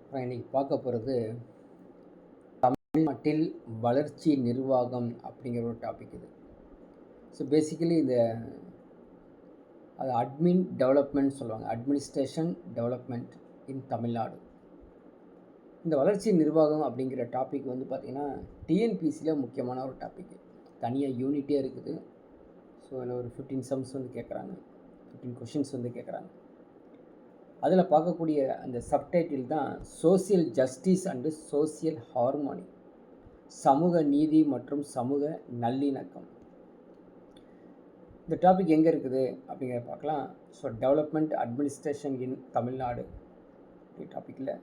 அப்புறம் இன்னைக்கு பார்க்க போகிறது தமிழ்நாட்டில் வளர்ச்சி நிர்வாகம் அப்படிங்கிற ஒரு டாபிக் இது. ஸோ பேசிக்கலி அது அட்மின் டெவலப்மெண்ட் சொல்லுவாங்க, அட்மினிஸ்ட்ரேஷன் டெவலப்மெண்ட் இன் தமிழ்நாடு. இந்த வளர்ச்சி நிர்வாகம் அப்படிங்கிற டாபிக் வந்து பார்த்திங்கன்னா டிஎன்பிசியில் முக்கியமான ஒரு டாபிக். தனியாக யூனிட்டே இருக்குது. ஸோ அதில் ஒரு 15 சம்ஸ் வந்து கேட்குறாங்க, 15 கொஷின்ஸ் வந்து கேட்குறாங்க. அதில் பார்க்கக்கூடிய அந்த சப்டைட்டில் தான் social justice and social harmony, சமூக நீதி மற்றும் சமூக நல்லிணக்கம். இந்த டாபிக் எங்கே இருக்குது அப்படிங்கிற பார்க்கலாம். ஸோ டெவலப்மெண்ட் அட்மினிஸ்ட்ரேஷன் இன் தமிழ்நாடு டாப்பிக்கில்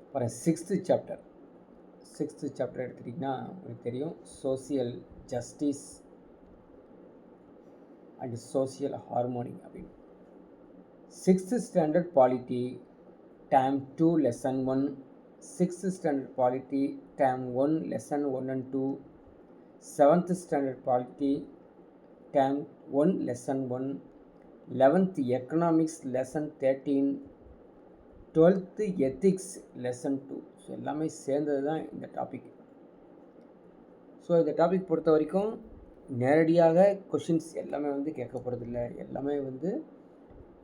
அப்புறம் சிக்ஸ்த்து சாப்டர் எடுத்துட்டிங்கன்னா உங்களுக்கு தெரியும், social justice and social harmony அப்படின்னு. 6th standard polity dam 2 lesson 1, 6th standard polity dam 1 lesson 1 and 2, 7th standard polity dam 1 lesson 1, 11th economics lesson 13, 12th ethics lesson 2. So எல்லாமே சேர்ந்தது தான் இந்த டாபிக். ஸோ இந்த topic பொறுத்த வரைக்கும் நேரடியாக questions எல்லாமே வந்து கேட்க போகிறதில்ல. எல்லாமே வந்து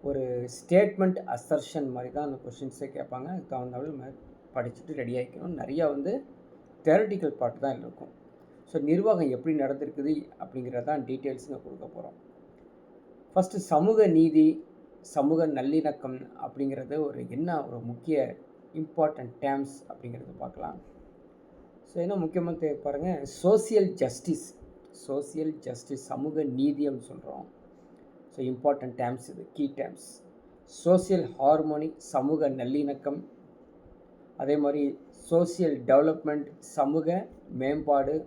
ஒரு ஸ்டேட்மெண்ட் அசர்ஷன் மாதிரி தான் அந்த கொஷின்ஸை கேட்பாங்க. அதுக்கு தகுந்தாலும் நம்ம படிச்சுட்டு ரெடி ஆகிக்கணும். நிறையா வந்து தியரட்டிக்கல் பார்ட் தான் இருக்கும். ஸோ நிர்வாகம் எப்படி நடந்திருக்குது அப்படிங்கிறதான் டீட்டெயில்ஸுங்க கொடுக்க போகிறோம். ஃபஸ்ட்டு சமூக நீதி, சமூக நல்லிணக்கம் அப்படிங்கிறது ஒரு முக்கிய இம்பார்ட்டண்ட் டேர்ம்ஸ் அப்படிங்கிறத பார்க்கலாம். ஸோ என்ன முக்கியமாக பாருங்கள், சோசியல் ஜஸ்டிஸ், சமூக நீதி அப்படின்னு சொல்கிறோம். ஸோ இம்பார்ட்டண்ட் டேர்ம்ஸ் இது, கீ டேர்ம்ஸ். சோசியல் ஹார்மோனி, சமூக நல்லிணக்கம். அதே மாதிரி சோசியல் டெவலப்மெண்ட், சமூக மேம்பாடு.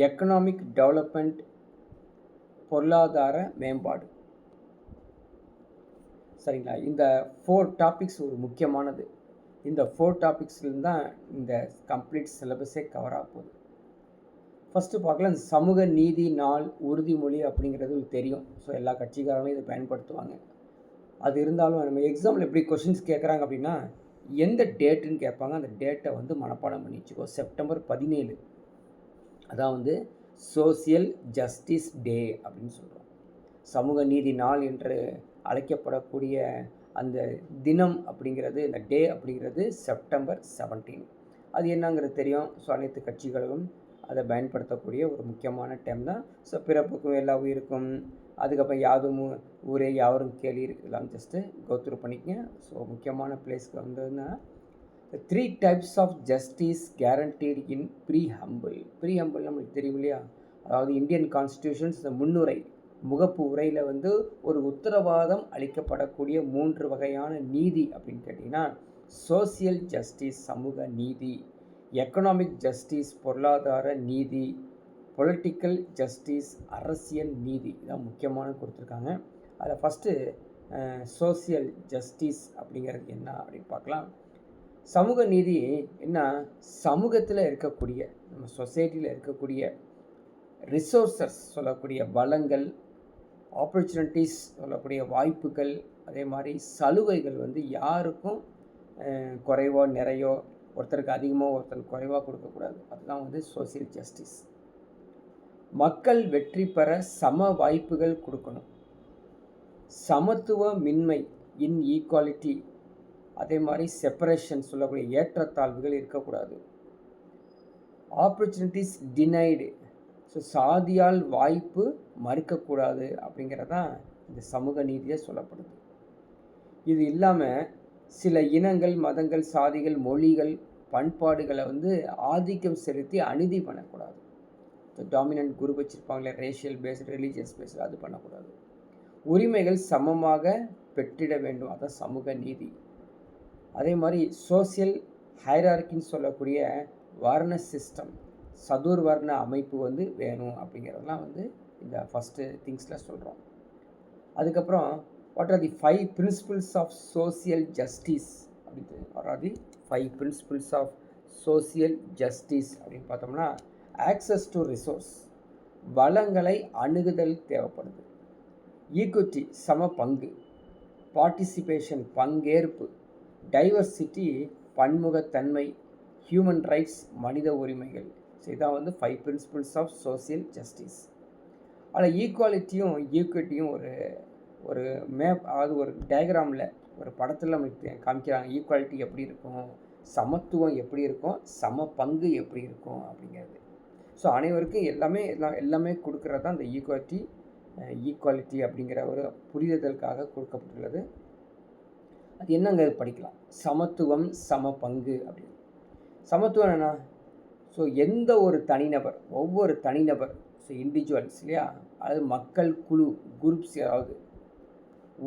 எக்கனாமிக் டெவலப்மெண்ட், பொருளாதார மேம்பாடு. சரிங்களா? இந்த 4 டாபிக்ஸ் ஒரு முக்கியமானது. இந்த 4 டாபிக்ஸ்லேருந்து தான் இந்த கம்ப்ளீட் சிலபஸே கவர் ஆக போகுது. ஃபஸ்ட்டு பார்க்கலாம், இந்த சமூக நீதி நாள் உறுதிமொழி அப்படிங்கிறது தெரியும். ஸோ எல்லா கட்சிக்காரங்களும் இதை பயன்படுத்துவாங்க. அது இருந்தாலும் நம்ம எக்ஸாம்பிள் எப்படி கொஷின்ஸ் கேட்குறாங்க அப்படின்னா, எந்த டேட்டுன்னு கேட்பாங்க. அந்த டேட்டை வந்து மனப்பாடம் பண்ணி வச்சுக்கோ. செப்டம்பர் 17, அதான் வந்து சோசியல் ஜஸ்டிஸ் டே அப்படின்னு சொல்கிறோம். சமூக நீதி நாள் என்று அழைக்கப்படக்கூடிய அந்த தினம் அப்படிங்கிறது, இந்த டே அப்படிங்கிறது செப்டம்பர் 17. அது என்னங்கிறது தெரியும். ஸோ அனைத்து கட்சிகளும் அதை பயன்படுத்தக்கூடிய ஒரு முக்கியமான டைம் தான். ஸோ பிறப்புக்கும் எல்லா உயிருக்கும், அதுக்கப்புறம் யாதும் ஊரே யாவரும் கேளீர், இதெல்லாம் ஜஸ்ட்டு கோத்ரூ பண்ணிக்கங்க. ஸோ முக்கியமான பிளேஸ்க்கு வந்ததுன்னா 3 டைப்ஸ் ஆஃப் ஜஸ்டிஸ் கேரண்டீடு இன் ப்ரீஹம்பிள் நம்மளுக்கு தெரியும் இல்லையா? அதாவது இந்தியன் கான்ஸ்டியூஷன்ஸ் இந்த முன்னுரை, முகப்பு உரையில் வந்து ஒரு உத்தரவாதம் அளிக்கப்படக்கூடிய 3 வகையான நீதி அப்படின்னு கேட்டிங்கன்னா, சோசியல் ஜஸ்டிஸ் சமூக நீதி, எக்கனாமிக் ஜஸ்டிஸ் பொருளாதார நீதி, பொலிட்டிக்கல் ஜஸ்டிஸ் அரசியல் நீதி. இதான் முக்கியமான கொடுத்துருக்காங்க. அதில் ஃபஸ்ட்டு சோசியல் ஜஸ்டிஸ் அப்படிங்கிறது என்ன அப்படின்னு பார்க்கலாம். சமூக நீதி என்ன, சமூகத்தில் இருக்கக்கூடிய, நம்ம சொசைட்டியில் இருக்கக்கூடிய ரிசோர்ஸஸ் சொல்லக்கூடிய வளங்கள், ஆப்பர்ச்சுனிட்டிஸ் சொல்லக்கூடிய வாய்ப்புகள், அதே மாதிரி சலுகைகள் வந்து யாருக்கும் குறைவோ நிறையோ, ஒருத்தருக்கு அதிகமாக ஒருத்தருக்கு குறைவாக கொடுக்கக்கூடாது. அதுதான் வந்து சோசியல் ஜஸ்டிஸ். மக்கள் வெற்றி பெற சம வாய்ப்புகள் கொடுக்கணும். சமத்துவமின்மை, இன்ஈக்வாலிட்டி, அதே மாதிரி செப்பரேஷன் சொல்லக்கூடிய ஏற்றத்தாழ்வுகள் இருக்கக்கூடாது. ஆப்பர்ச்சுனிட்டிஸ் டினைடு, ஸோ சாதியால் வாய்ப்பு மறுக்கக்கூடாது அப்படிங்கிறதான் இந்த சமூக நீதியை சொல்லப்படுது. இது இல்லாமல் சில இனங்கள், மதங்கள், சாதிகள், மொழிகள், பண்பாடுகளை வந்து ஆதிக்கம் செலுத்தி அநீதி பண்ணக்கூடாது. டாமினன்ட் குரூப் வச்சுருப்பாங்களே, ரேஷியல் பேஸ்டு, ரிலீஜியஸ் பேஸ்டு, அது பண்ணக்கூடாது. உரிமைகள் சமமாக பெற்றிட வேண்டும், அதான் சமூக நீதி. அதே மாதிரி சோசியல் ஹைரார்கின்னு சொல்லக்கூடிய வர்ண சிஸ்டம், சதுர்வர்ண அமைப்பு வந்து வேணும் அப்படிங்கிறதெல்லாம் வந்து இந்த ஃபஸ்ட்டு திங்ஸில் சொல்கிறோம். அதுக்கப்புறம் what are the 5 principles of social justice அப்படின்னு, what are the 5 principles of social justice அப்படின்னு பார்த்தோம்னா, ஆக்சஸ் டு ரிசோர்ஸ், வளங்களை அணுகுதல் தேவைப்படுது. ஈக்விட்டி, சம பங்கு. பார்ட்டிசிபேஷன் பங்கேற்பு, டைவர்சிட்டி பன்முகத்தன்மை, ஹியூமன் ரைட்ஸ் மனித உரிமைகள். ஸோ இதான் வந்து 5 பிரின்சிபிள்ஸ் ஆஃப் சோசியல் ஜஸ்டிஸ். அதில் ஈக்குவாலிட்டியும் ஈக்விட்டியும் ஒரு ஒரு மேப், அதாவது ஒரு டயக்ராமில் ஒரு படத்தில் நம்மளுக்கு காமிக்கிறாங்க. ஈக்குவாலிட்டி எப்படி இருக்கும், சமத்துவம் எப்படி இருக்கும், சம பங்கு எப்படி இருக்கும் அப்படிங்கிறது. ஸோ அனைவருக்கும் எல்லாமே கொடுக்கறது தான் இந்த ஈக்குவாலிட்டி அப்படிங்கிற ஒரு புரிதலுக்காக கொடுக்கப்பட்டுள்ளது. அது என்னங்க படிக்கலாம். சமத்துவம் சம பங்கு அப்படின்னு. சமத்துவம் என்ன? ஸோ எந்த ஒரு தனிநபர், ஒவ்வொரு தனிநபர், ஸோ இண்டிவிஜுவல்ஸ் இல்லையா, அது மக்கள் குழு குரூப்ஸ், ஏதாவது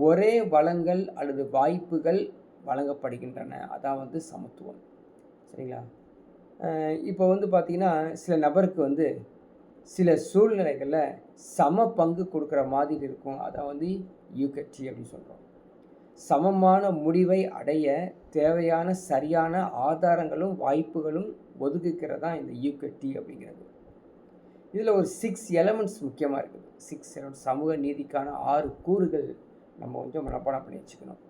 ஒரே வளங்கள் அல்லது வாய்ப்புகள் வழங்கப்படுகின்றன, அதான் வந்து சமத்துவம். சரிங்களா? இப்போ வந்து பார்த்திங்கன்னா சில நபருக்கு வந்து சில சூழ்நிலைகளில் சம பங்கு கொடுக்குற மாதிரி இருக்கும், அதான் வந்து ஈக்விட்டி அப்படின்னு சொல்கிறோம். சமமான முடிவை அடைய தேவையான சரியான ஆதாரங்களும் வாய்ப்புகளும் ஒதுக்குகிறதா இந்த ஈக்விட்டி அப்படிங்கிறது. இதில் ஒரு 6 எலமெண்ட்ஸ் முக்கியமாக இருக்குது. 6 எலமெண்ட்ஸ், சமூக நீதிக்கான 6 கூறுகள் நம்ம கொஞ்சம் மனப்பாடம் பண்ணி வச்சுக்கணும்.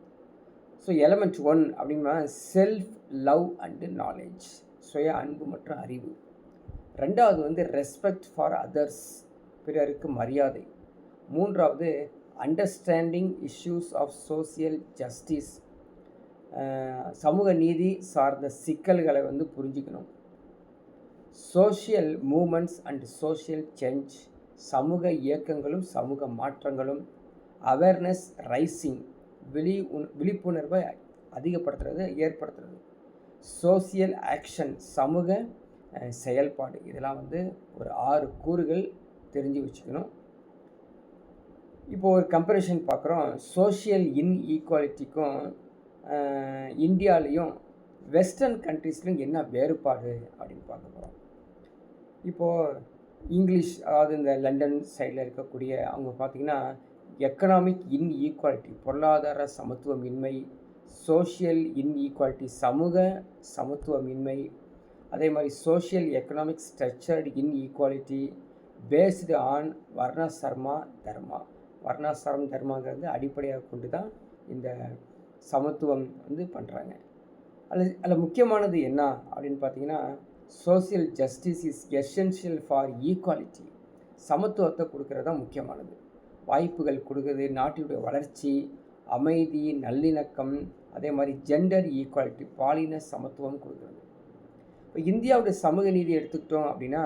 ஸோ எலமெண்ட் 1 அப்படின்னா செல்ஃப் லவ் அண்டு நாலேஜ், சுய அன்பு மற்றும் அறிவு. ரெண்டாவது வந்து ரெஸ்பெக்ட் ஃபார் அதர்ஸ், பிறருக்கு மரியாதை. மூன்றாவது understanding issues of social justice, சமூக நீதி சார்ந்த சிக்கல்களை வந்து புரிஞ்சுக்கணும். Social movements and social change, சமூக இயக்கங்களும் சமூக மாற்றங்களும். அவேர்னஸ் ரைசிங், விழிப்புணர்வை அதிகப்படுத்துறது, ஏற்படுத்துறது. சோசியல் ஆக்ஷன், சமூக செயல்பாடு. இதெல்லாம் வந்து ஒரு 6 கூறுகள் தெரிஞ்சு வச்சுக்கணும். இப்போது ஒரு கம்பேரிஷன் பார்க்குறோம். சோஷியல் இன்ஈக்குவாலிட்டிக்கும் இந்தியாவிலையும் வெஸ்டர்ன் கண்ட்ரீஸ்லையும் என்ன வேறுபாடு அப்படின்னு பார்க்க போகிறோம். இப்போது இங்கிலீஷ், அதாவது இந்த லண்டன் சைடில் இருக்கக்கூடிய அவங்க பார்த்திங்கன்னா எக்கனாமிக் இன்ஈக்குவாலிட்டி, பொருளாதார சமத்துவமின்மை. சோஷியல் இன்ஈக்குவாலிட்டி, சமூக சமத்துவமின்மை. அதே மாதிரி social economic structured inequality based on வர்ணாசிரம தர்மா. வர்ணாசிரம தர்மாங்கிறது அடிப்படையாக கொண்டு தான் இந்த சமத்துவம் வந்து பண்ணுறாங்க. அதில் முக்கியமானது என்ன அப்படின்னு பார்த்தீங்கன்னா, social justice is essential for equality. சமத்துவத்தை கொடுக்கறது தான் முக்கியமானது. வாய்ப்புகள் கொடுக்குறது, நாட்டினுடைய வளர்ச்சி, அமைதி, நல்லிணக்கம், அதே மாதிரி ஜெண்டர் ஈக்குவாலிட்டி, பாலின சமத்துவம் கொடுக்குறது. இப்போ இந்தியாவுடைய சமூக நீதி எடுத்துக்கிட்டோம் அப்படின்னா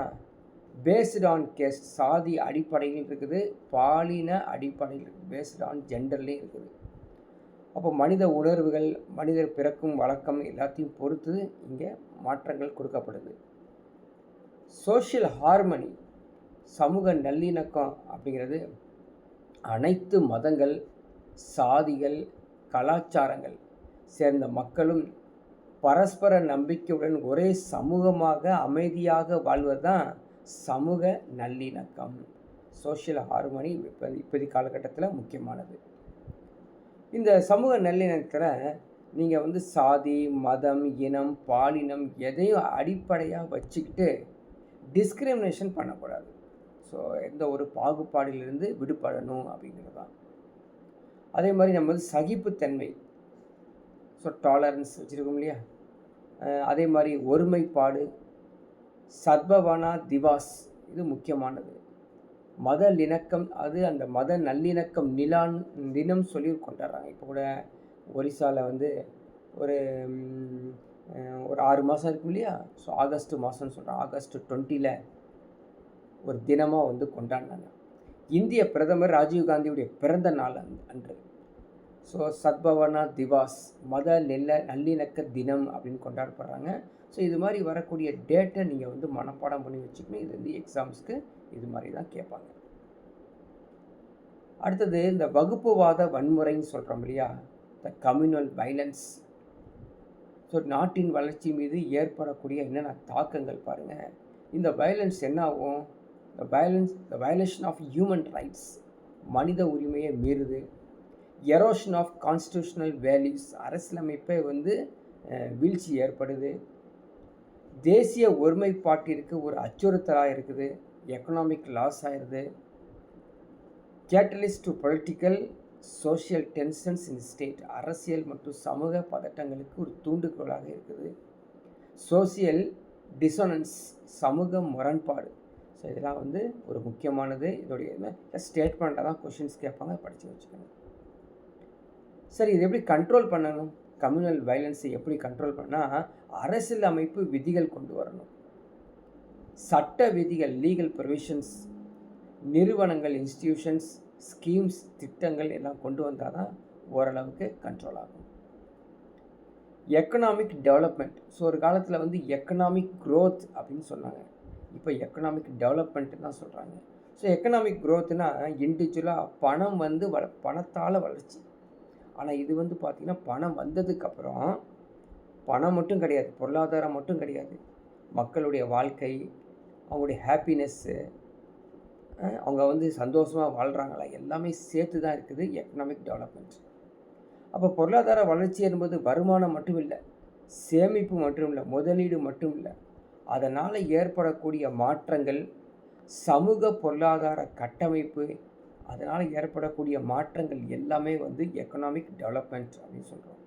பேஸ்டு ஆன் கேஸ்ட், சாதி அடிப்படையில் இருக்குது, பாலின அடிப்படையில் இருக்குது, பேஸ்டு ஆன் ஜெண்டர்லேயும் இருக்குது. அப்போ மனித உணர்வுகள், மனிதர் பிறக்கும் வழக்கம் எல்லாத்தையும் பொறுத்து இங்கே மாற்றங்கள் கொடுக்கப்படுது. சோஷியல் ஹார்மனி, சமூக நல்லிணக்கம் அப்படிங்கிறது அனைத்து மதங்கள், சாதிகள், கலாச்சாரங்கள் சேர்ந்த மக்களும் பரஸ்பர நம்பிக்கையுடன் ஒரே சமூகமாக அமைதியாக வாழ்வது தான் சமூக நல்லிணக்கம். சோஷியல் ஹார்மனி இப்போதைய காலகட்டத்தில் முக்கியமானது. இந்த சமூக நல்லிணக்கத்தில் நீங்கள் வந்து சாதி, மதம், இனம், பாலினம் எதையும் அடிப்படையாக வச்சுக்கிட்டு டிஸ்கிரிமினேஷன் பண்ணக்கூடாது. ஸோ எந்த ஒரு பாகுபாடிலிருந்து விடுபடணும் அப்படிங்கிறது தான். அதே மாதிரி நம்ம வந்து சகிப்புத்தன்மை, ஸோ டாலரன்ஸ் வச்சுருக்கோம் இல்லையா. அதே மாதிரி ஒருமைப்பாடு, சத்பவனா திவாஸ், இது முக்கியமானது. மத இணக்கம், அது அந்த மத நல்லிணக்கம் தினம் சொல்லி கொண்டாடுறாங்க. இப்போ கூட ஒரிசாவில் வந்து ஒரு 6 மாதம் இருக்கும் இல்லையா. ஸோ ஆகஸ்ட் மாதம்னு சொல்கிறேன், ஆகஸ்ட் 20 ஒரு தினமாக வந்து கொண்டாடினாங்க. இந்திய பிரதமர் ராஜீவ்காந்தியுடைய பிறந்த நாள் அன்று. ஸோ சத்பவனா திவாஸ், மத நல்லிணக்க தினம் அப்படின்னு கொண்டாடப்படுறாங்க. ஸோ இது மாதிரி வரக்கூடிய டேட்டை நீங்கள் வந்து மனப்பாடம் பண்ணி வச்சுக்கணும். இது வந்து எக்ஸாம்ஸ்க்கு இது மாதிரி தான் கேட்பாங்க. அடுத்தது இந்த வகுப்புவாத வன்முறைன்னு சொல்கிறோம் இல்லையா, த கம்யூனல் வைலன்ஸ். ஸோ நாட்டின் வளர்ச்சி மீது ஏற்படக்கூடிய என்னென்ன தாக்கங்கள் பாருங்கள். இந்த வைலன்ஸ் என்ன ஆகும்? த வயலேஷன் ஆஃப் ஹியூமன் ரைட்ஸ், மனித உரிமையை மீறுது. எரோஷன் ஆஃப் கான்ஸ்டியூஷனல் வேல்யூஸ், அரசியலமைப்பை வந்து வீழ்ச்சி ஏற்படுது. தேசிய ஒருமைப்பாட்டிற்கு ஒரு அச்சுறுத்தலாக இருக்குது. எக்கனாமிக் லாஸ் ஆயிடுது. Catalyst to political social tensions in state, அரசியல் மற்றும் சமூக பதட்டங்களுக்கு ஒரு தூண்டுகோலாக இருக்குது. சோசியல் டிசோனன்ஸ், சமூக முரண்பாடு. ஸோ இதெல்லாம் வந்து ஒரு முக்கியமானது. இதோடைய ஸ்டேட்மெண்ட்டாக தான் கொஷின்ஸ் கேட்பாங்க, படித்து வச்சுக்கணும். சரி, இது எப்படி கண்ட்ரோல் பண்ணணும்? கம்யூனல் வயலன்ஸை எப்படி கண்ட்ரோல் பண்ணால் அரசியல் அமைப்பு விதிகள் கொண்டு வரணும். சட்ட விதிகள், லீகல் ப்ரொவிஷன்ஸ், நிறுவனங்கள், இன்ஸ்டிடியூஷன்ஸ், ஸ்கீம்ஸ், திட்டங்கள் எல்லாம் கொண்டு வந்தால் தான் ஓரளவுக்கு கண்ட்ரோல் ஆகும். Economic development. ஸோ ஒரு காலத்தில் வந்து எக்கனாமிக் க்ரோத் அப்படின்னு சொன்னாங்க, இப்போ எக்கனாமிக் டெவலப்மெண்ட்டு தான் சொல்கிறாங்க. ஸோ எக்கனாமிக் க்ரோத்னா இண்டிவிஜுவலாக பணம் வந்து பணத்தால் வளர்ச்சி. ஆனால் இது வந்து பார்த்திங்கன்னா பணம் வந்ததுக்கப்புறம் பணம் மட்டும் கிடையாது, பொருளாதாரம் மட்டும் கிடையாது, மக்களுடைய வாழ்க்கை, அவங்களுடைய ஹாப்பினஸ்ஸு, அவங்க வந்து சந்தோஷமாக வாழ்கிறாங்களா, எல்லாமே சேர்த்து தான் இருக்குது எக்கனாமிக் டெவலப்மெண்ட். அப்போ பொருளாதார வளர்ச்சி என்பது வருமானம் மட்டும் இல்லை, சேமிப்பு மட்டும் இல்லை, முதலீடு மட்டும் இல்லை, அதனால் ஏற்படக்கூடிய மாற்றங்கள், சமூக பொருளாதார கட்டமைப்பு, அதனால் ஏற்படக்கூடிய மாற்றங்கள் எல்லாமே வந்து எக்கனாமிக் டெவலப்மெண்ட் அப்படின்னு சொல்கிறோம்.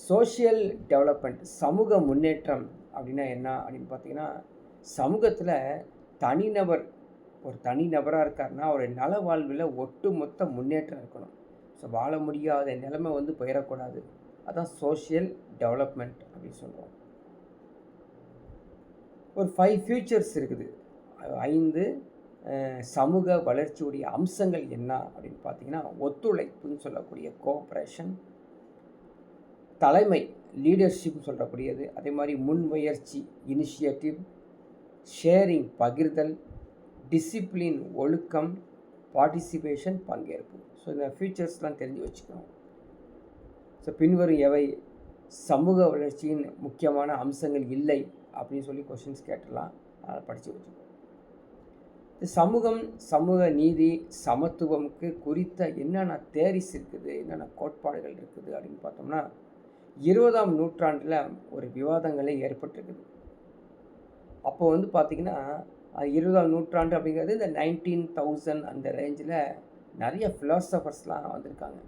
சோஷியல் டெவலப்மெண்ட், சமூக முன்னேற்றம் அப்படின்னா என்ன அப்படின்னு பார்த்தீங்கன்னா, சமூகத்தில் ஒரு தனிநபராக இருக்காருன்னா அவருடைய நல வாழ்வில் ஒட்டுமொத்த முன்னேற்றம் இருக்கணும். ஸோ வாழ முடியாத நிலைமை வந்து போயிடக்கூடாது. அதான் சோஷியல் டெவலப்மெண்ட் அப்படின்னு சொல்கிறோம். ஒரு 5 ஃபியூச்சர்ஸ் இருக்குது. 5 சமூக வளர்ச்சியுடைய அம்சங்கள் என்ன அப்படின்னு பார்த்தீங்கன்னா, ஒத்துழைப்புன்னு சொல்லக்கூடிய கோஆப்ரேஷன், தலைமை லீடர்ஷிப்னு சொல்லக்கூடியது, அதே மாதிரி முன்முயற்சி இனிஷியேட்டிவ், ஷேரிங் பகிர்தல், டிசிப்ளின் ஒழுக்கம், பார்ட்டிசிபேஷன் பங்கேற்பு. ஸோ இந்த ஃபியூச்சர்ஸ்லாம் தெரிஞ்சு வச்சுக்கணும். ஸோ பின்வரும் எவை சமூக வளர்ச்சியின் முக்கியமான அம்சங்கள் இல்லை அப்படின்னு சொல்லி கொஷின்ஸ் கேட்டுடலாம், அதனால் படித்து வச்சுக்கணும். சமூகம், சமூக நீதி, சமத்துவமுக்கு குறித்த என்னென்ன தேரிஸ் இருக்குது, என்னென்ன கோட்பாடுகள் இருக்குது அப்படின்னு பார்த்தோம்னா, 20ஆம் நூற்றாண்டில் ஒரு விவாதங்களே ஏற்பட்டிருக்குது. அப்போ வந்து பார்த்திங்கன்னா 20ஆம் நூற்றாண்டு அப்படிங்கிறது இந்த 19,000 அந்த ரேஞ்சில் நிறைய ஃபிலாசபர்ஸ்லாம் வந்திருக்காங்க.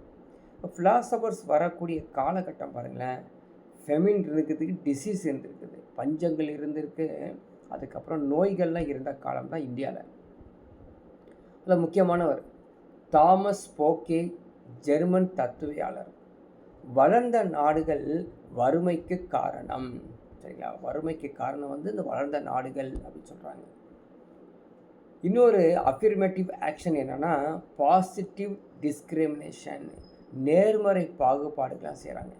இப்போ ஃபிலாசபர்ஸ் வரக்கூடிய காலகட்டம் பாருங்களேன், ஃபெமின் இருக்கிறதுக்கு, டிசீஸ் இருந்திருக்குது, பஞ்சங்கள் இருந்திருக்கு, அதுக்கப்புறம் நோய்கள்லாம் இருந்த காலம் தான் இந்தியாவில். அதில் முக்கியமானவர் தாமஸ் போக்கே, ஜெர்மன் தத்துவியாளர். வளர்ந்த நாடுகள் வறுமைக்கு காரணம், சரிங்களா, வறுமைக்கு காரணம் வந்து இந்த வளர்ந்த நாடுகள் அப்படின்னு சொல்கிறாங்க. இன்னொரு அஃபிர்மேட்டிவ் ஆக்ஷன் என்னென்னா பாசிட்டிவ் டிஸ்கிரிமினேஷன், நேர்மறை பாகுபாடுகளாக செய்கிறாங்க.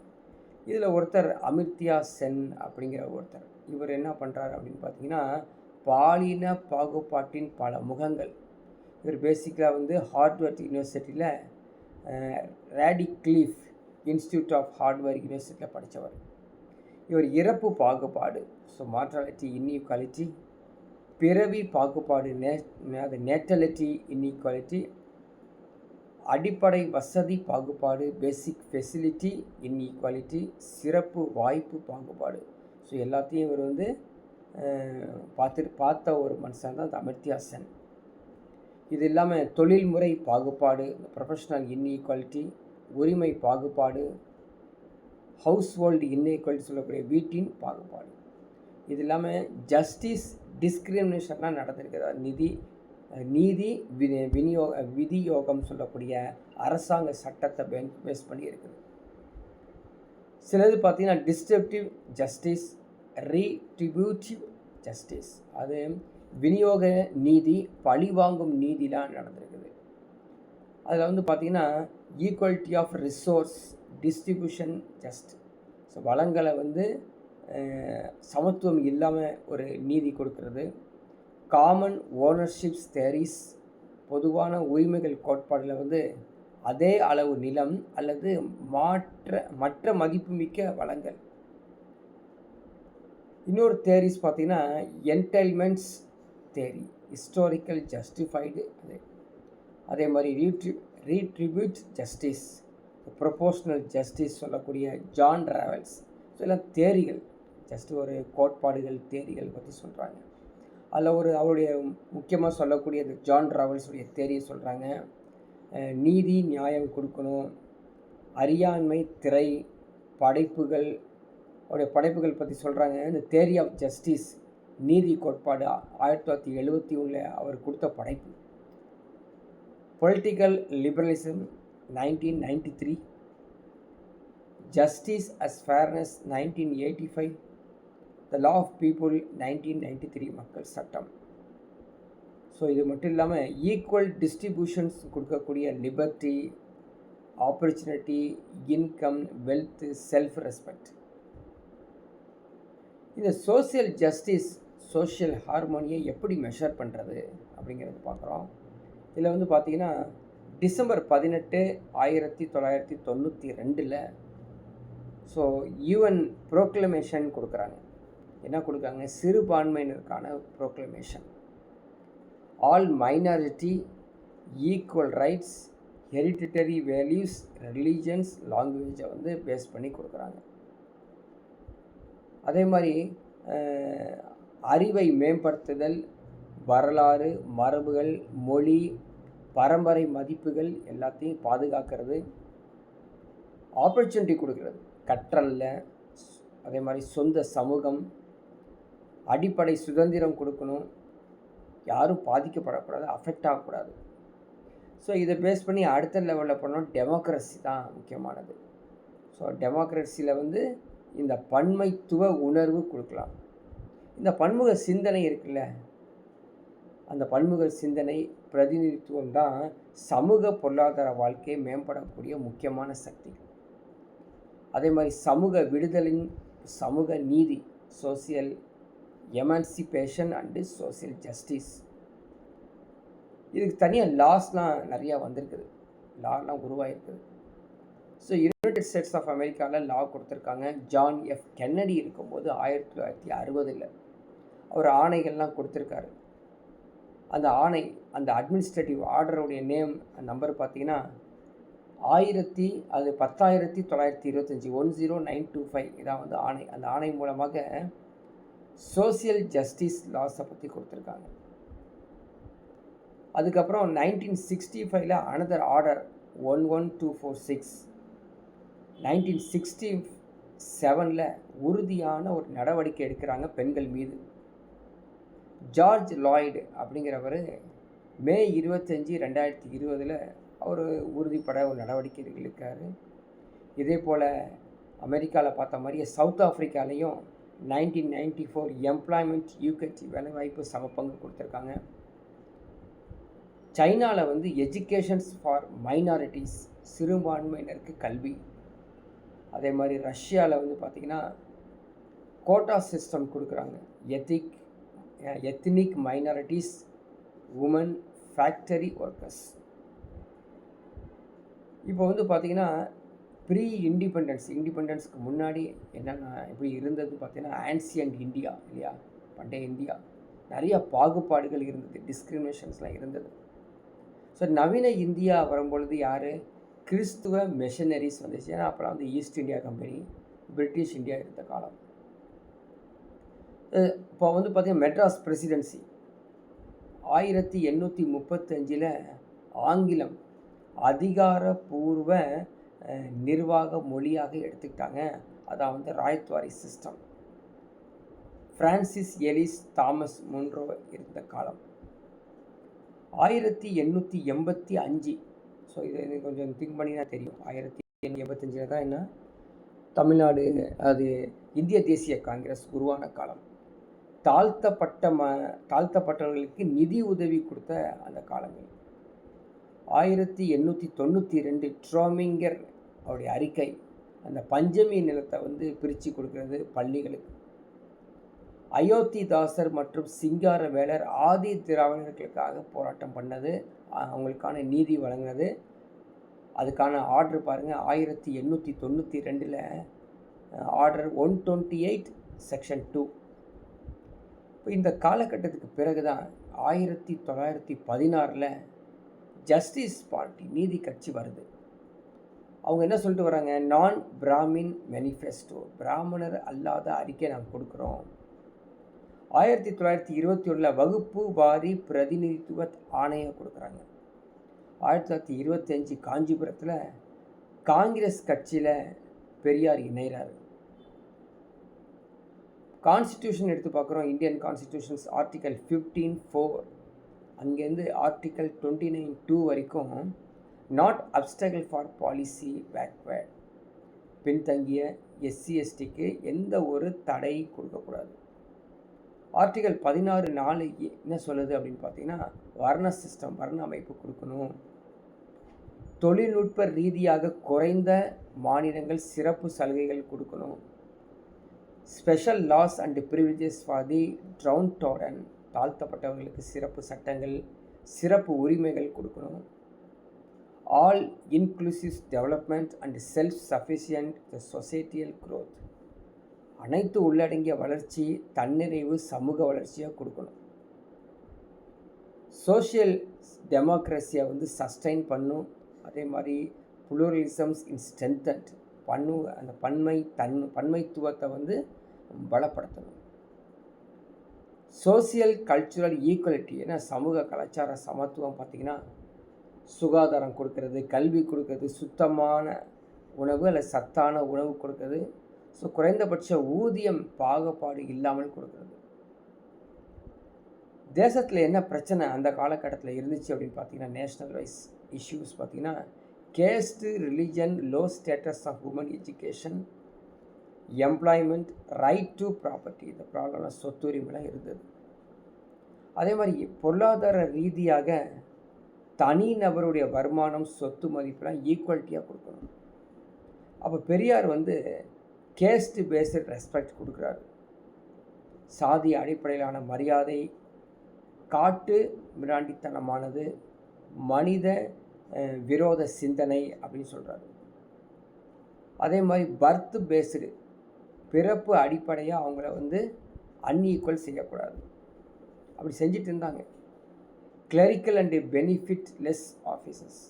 இதில் ஒருத்தர் அமிர்தியா சென் அப்படிங்கிற ஒருத்தர், இவர் என்ன பண்ணுறாரு அப்படின்னு பார்த்தீங்கன்னா, பாலின பாகுபாட்டின் பல முகங்கள். இவர் பேசிக்கலாக வந்து ஹார்ட்வர்ட் யூனிவர்சிட்டியில் ரேடிக்லீஃப் இன்ஸ்டியூட் ஆஃப் ஹார்ட்வேர் யூனிவர்சிட்டியில் படித்தவர். இவர் இறப்பு பாகுபாடு, ஸோ மார்டாலிட்டி இன்இக்வாலிட்டி, பிறவி பாகுபாடு, அது நேட்டலிட்டி இன்இக்வாலிட்டி, அடிப்படை வசதி பாகுபாடு, பேசிக் ஃபெசிலிட்டி இன்இக்வாலிட்டி, சிறப்பு வாய்ப்பு பாகுபாடு. ஸோ எல்லாத்தையும் இவர் வந்து பார்த்த ஒரு மனுஷன் தான் அமிர்தியா சென். இது இல்லாமல் தொழில்முறை பாகுபாடு, ப்ரொஃபஷனல் இன்இக்வாலிட்டி, உரிமை பாகுபாடு, ஹவுஸ் ஹோல்டு இன்இக்வாலிட்டி சொல்லக்கூடிய வீட்டின் பாகுபாடு. இது இல்லாமல் ஜஸ்டிஸ் டிஸ்கிரிமினேஷன்லாம் நடந்திருக்குது. நீதி விநியோகம் சொல்லக்கூடிய அரசாங்க சட்டத்தை பேஸ் பண்ணி இருக்குது. சிலது பார்த்திங்கன்னா டிஸ்ட்ரப்டிவ் ஜஸ்டிஸ், ரீட்ரிபியூட்டிவ் ஜஸ்டிஸ், அது விநியோக நீதி, பழிவாங்கும் நீதிலாம் நடந்திருக்குது. அதில் வந்து பார்த்திங்கன்னா equality of resource distribution just, so வளங்களை வந்து சமத்துவம் இல்லாமல் ஒரு நீதி கொடுக்கறது. காமன் ஓனர்ஷிப்ஸ் தேரிஸ், பொதுவான உரிமைகள் கோட்பாடில் வந்து அதே அளவு நிலம் அல்லது மற்ற மதிப்புமிக்க வளங்கள். இன்னொரு தேரிஸ் பார்த்திங்கன்னா என்டைல்மெண்ட்ஸ் தேரி, ஹிஸ்டாரிக்கல் ஜஸ்டிஃபைடு, அதே மாதிரி ரீட்ரிபியூட் ஜஸ்டிஸ், ப்ரொபோஷனல் ஜஸ்டிஸ் சொல்லக்கூடிய ஜான் ராவல்ஸ். ஸோ எல்லாம் தேரிகள், ஜஸ்ட்டு ஒரு கோட்பாடுகள், தேரிகள் பற்றி சொல்கிறாங்க. அதில் அவருடைய முக்கியமாக சொல்லக்கூடியது ஜான் ராவல்ஸுடைய தேரியை சொல்கிறாங்க. நீதி நியாயம் கொடுக்கணும். அறியாண்மை திரை படைப்புகள் அவருடைய படைப்புகள் பற்றி சொல்கிறாங்க. இந்த தேரி ஆஃப் ஜஸ்டிஸ் நீதி கோட்பாடு 1971 அவர் கொடுத்த படைப்பு. Political liberalism 1993, justice as fairness 1985, the law of people 1993 மக்கள் சட்டம். ஸோ இது மட்டும் இல்லாமல் ஈக்குவல் டிஸ்ட்ரிபியூஷன்ஸ் கொடுக்கக்கூடிய liberty, opportunity, income, wealth, self respect. இந்த சோசியல் ஜஸ்டிஸ் சோஷியல் ஹார்மோனியை எப்படி மெஷர் பண்ணுறது அப்படிங்கிறது பார்க்குறோம். இதில் வந்து பார்த்திங்கன்னா டிசம்பர் 18, 1992 ஸோ யூஎன் ப்ரோக்ளமேஷன் கொடுக்குறாங்க. என்ன கொடுக்குறாங்க? சிறுபான்மையினருக்கான proclamation. All minority equal rights, hereditary values, religions, லாங்குவேஜை வந்து பேஸ் பண்ணி கொடுக்குறாங்க. அதே மாதிரி அறிவை மேம்படுத்துதல், வரலாறு, மரபுகள், மொழி, பரம்பரை மதிப்புகள் எல்லாத்தையும் பாதுகாக்கிறது. ஆப்பர்ச்சுனிட்டி கொடுக்குறது, கற்றல்ல. அதே மாதிரி சொந்த சமூகம், அடிப்படை சுதந்திரம் கொடுக்கணும். யாரும் பாதிக்கப்படக்கூடாது, அஃபெக்ட் ஆகக்கூடாது. ஸோ இதை பேஸ் பண்ணி அடுத்த லெவலில் பண்ணோம். டெமோக்ரஸி தான் முக்கியமானது. ஸோ டெமோக்ரஸியில் வந்து இந்த பன்மைத்துவ உணர்வு கொடுக்கலாம். இந்த பன்முக சிந்தனை இருக்குல்ல, அந்த பன்முக சிந்தனை பிரதிநிதித்துவம் தான் சமூக பொருளாதார வாழ்க்கையை மேம்படக்கூடிய முக்கியமான சக்தி. அதே மாதிரி சமூக விடுதலின் சமூக நீதி, social emancipation and social justice. இதுக்கு தனியாக லாஸ்லாம் நிறையா வந்திருக்குது, லாலாம் உருவாகிருக்குது. ஸோ யுனைடெட் ஸ்டேட்ஸ் ஆஃப் அமெரிக்காவில் லா கொடுத்துருக்காங்க. ஜான் எஃப் கென்னடி இருக்கும்போது 1960 அவர் ஆணைகள்லாம் கொடுத்துருக்காரு. அந்த ஆணை, அந்த அட்மினிஸ்ட்ரேட்டிவ் ஆர்டருடைய நேம் நம்பர் பார்த்தீங்கன்னா 10,925 10925 இதான் வந்து ஆணை. அந்த ஆணை மூலமாக சோசியல் ஜஸ்டிஸ் லாஸை பற்றி கொடுத்துருக்காங்க. அதுக்கப்புறம் 1965 அனதர் ஆர்டர் 11246, 1967 உறுதியான ஒரு நடவடிக்கை எடுக்கிறாங்க பெண்கள் மீது. ஜார்ஜ் லாய்டு அப்படிங்கிறவர் மே 25, 2020 அவர் உறுதிப்பட ஒரு நடவடிக்கை எடுக்கிறாரு. இதே போல் அமெரிக்காவில் பார்த்த மாதிரியே சவுத் ஆஃப்ரிக்காலையும் 1994 எம்ப்ளாய்மெண்ட் ஈக்விட்டி வேலைவாய்ப்பு சமப்பங்கு கொடுத்துருக்காங்க. சைனாவில் வந்து எஜுகேஷன்ஸ் ஃபார் மைனாரிட்டிஸ், சிறுபான்மையினருக்கு கல்வி. அதே மாதிரி ரஷ்யாவில் வந்து பார்த்திங்கன்னா கோட்டா சிஸ்டம் கொடுக்குறாங்க. Ethnic minorities, women, factory workers. இப்போ வந்து பார்த்திங்கன்னா ப்ரீ இண்டிபெண்டன்ஸ்க்கு முன்னாடி என்னென்ன எப்படி இருந்ததுன்னு பார்த்தீங்கன்னா ஆன்சியன்ட் இந்தியா இல்லையா, பண்டைய இந்தியா நிறைய பாகுபாடுகள் இருந்தது, டிஸ்கிரிமினேஷன்ஸ்லாம் இருந்தது. ஸோ நவீன இந்தியா வரும்பொழுது யார்? கிறிஸ்துவ மிஷனரிஸ் வந்துச்சு. ஏன்னா அப்போலாம் வந்து East India Company, British India இருந்த காலம். இப்போ வந்து பார்த்திங்கன்னா மெட்ராஸ் பிரசிடென்சி 1835 ஆங்கிலம் அதிகாரப்பூர்வ நிர்வாக மொழியாக எடுத்துக்கிட்டாங்க. அதான் வந்து ryotwari system. Francis Ellis Thomas Munro இருந்த காலம் 1885. ஸோ இதை கொஞ்சம் திங்க் பண்ணினா தெரியும். 1885 தான் என்ன, தமிழ்நாடு அது இந்திய தேசிய காங்கிரஸ் உருவான காலம். தாழ்த்தப்பட்டவர்களுக்கு நிதி உதவி கொடுத்த அந்த காலங்கள். 1892 ட்ரோமிங்கர் அவருடைய அறிக்கை, அந்த பஞ்சமி நிலத்தை வந்து பிரித்து கொடுக்கறது பள்ளிகளுக்கு. அயோத்திதாசர் மற்றும் சிங்காரவேலர் ஆதி திராவிடர்களுக்காக போராட்டம் பண்ணது, அவங்களுக்கான நீதி வழங்கினது. அதுக்கான ஆர்டர் பாருங்கள், 1892 ஆர்டர் 128 செக்ஷன் 2. இப்போ இந்த காலகட்டத்துக்கு பிறகு தான் 1916 ஜஸ்டிஸ் பார்ட்டி, நீதி கட்சி வருது. அவங்க என்ன சொல்லிட்டு வராங்க? நான் பிராமின் மேனிஃபெஸ்டோ, பிராமணர் அல்லாத அறிக்கை நாங்கள் கொடுக்குறோம். 1921 வகுப்பு வாரி பிரதிநிதித்துவ ஆணையம் கொடுக்குறாங்க. 1925 காஞ்சிபுரத்தில் காங்கிரஸ் கட்சியில் பெரியார் இணைகிறார். கான்ஸ்டிடியூஷன் எடுத்து பார்க்குறோம். இந்தியன் கான்ஸ்டிடியூஷன்ஸ் ஆர்டிக்கல் 15(4) அங்கேருந்து ஆர்டிக்கல் 29(2) வரைக்கும் நாட் அப்டக்கிள் ஃபார் பாலிசி பேக்வேர்ட், பின்தங்கிய SC/STக்கு எந்த ஒரு தடை கொடுக்கக்கூடாது. ஆர்டிக்கல் 16(4) என்ன சொல்லுது அப்படின்னு பார்த்தீங்கன்னா, வர்ண சிஸ்டம், வர்ண அமைப்பு கொடுக்கணும். தொழில்நுட்ப ரீதியாக குறைந்த மாநிலங்கள் சிறப்பு சலுகைகள் கொடுக்கணும். Special laws and privileges for the downtrodden, தாழ்த்தப்பட்டவர்களுக்கு சிறப்பு சட்டங்கள், சிறப்பு உரிமைகள் கொடுக்கணும். All inclusive development and self sufficient societal growth, அனைத்து உள்ளடங்கிய வளர்ச்சி, தன்னிறைவு சமூக வளர்ச்சியாக கொடுக்கணும். சோஷியல் டெமோக்ரஸியை சஸ்டைன் பண்ணும். அதே மாதிரி புளூரலிசம்ஸ் இன் ஸ்ட்ரென்தன்ட் பண்ணும். அந்த பன்மைத்துவத்தை பலப்படுத்தணும். சோசியல் கல்ச்சுரல் ஈக்குவலிட்டி, ஏன்னா சமூக கலாச்சார சமத்துவம் பார்த்திங்கன்னா சுகாதாரம் கொடுக்கறது, கல்வி கொடுக்கறது, சுத்தமான உணவு அல்லது சத்தான உணவு கொடுக்கறது, ஸோ குறைந்தபட்ச ஊதியம் பாகுபாடு இல்லாமல் கொடுக்கறது. தேசத்தில் என்ன பிரச்சனை அந்த காலகட்டத்தில் இருந்துச்சு அப்படின்னு பார்த்தீங்கன்னா, நேஷ்னல் வைஸ் இஷ்யூஸ் பார்த்திங்கன்னா caste, religion, low status of women education, employment, right to property, இந்த ப்ராப்ளம்லாம் சொத்துரிமைலாம் இருந்தது. அதே மாதிரி பொருளாதார ரீதியாக தனிநபருடைய வருமானம், சொத்து மதிப்பெல்லாம் ஈக்குவலிட்டியாக கொடுக்கணும். அப்போ பெரியார் கேஸ்ட் பேஸ்டு ரெஸ்பெக்ட் கொடுக்குறாரு. சாதி அடிப்படையிலான மரியாதை காட்டு மிராண்டித்தனமானது, மனித விரோத சிந்தனை அப்படின்னு சொல்கிறாரு. அதே மாதிரி பர்த் பேஸ்டு, பிறப்பு அடிப்படையாக அவங்கள அன்ஈக்குவல் செய்யக்கூடாது. அப்படி செஞ்சுட்டு இருந்தாங்க. Clerical and benefit less offices,